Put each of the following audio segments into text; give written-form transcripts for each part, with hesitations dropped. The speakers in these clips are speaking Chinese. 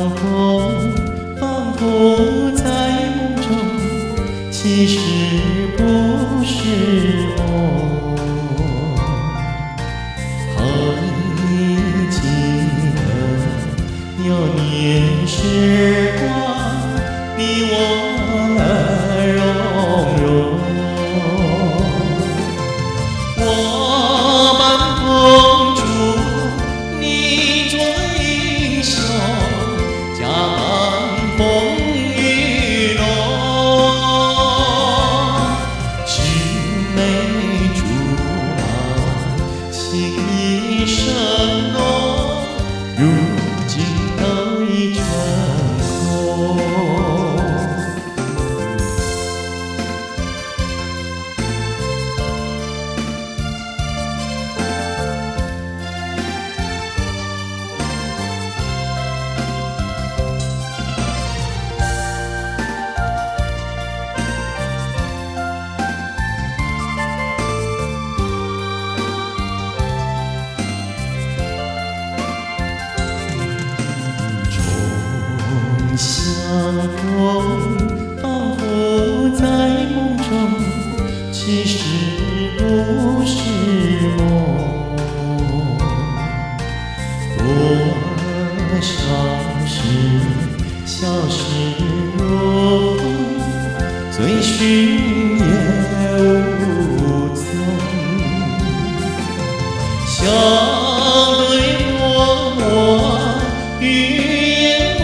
逢，仿佛在梦中，其实不是梦。还记得有年时光，你我融融。我伴风烛，你做英雄，家风雨浓。青梅竹马，情意深浓，如今都已成空。相逢，仿佛在梦中，其实不是梦。多少事消失如风，追寻也无踪。相对默默，语言无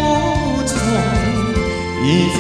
从。一再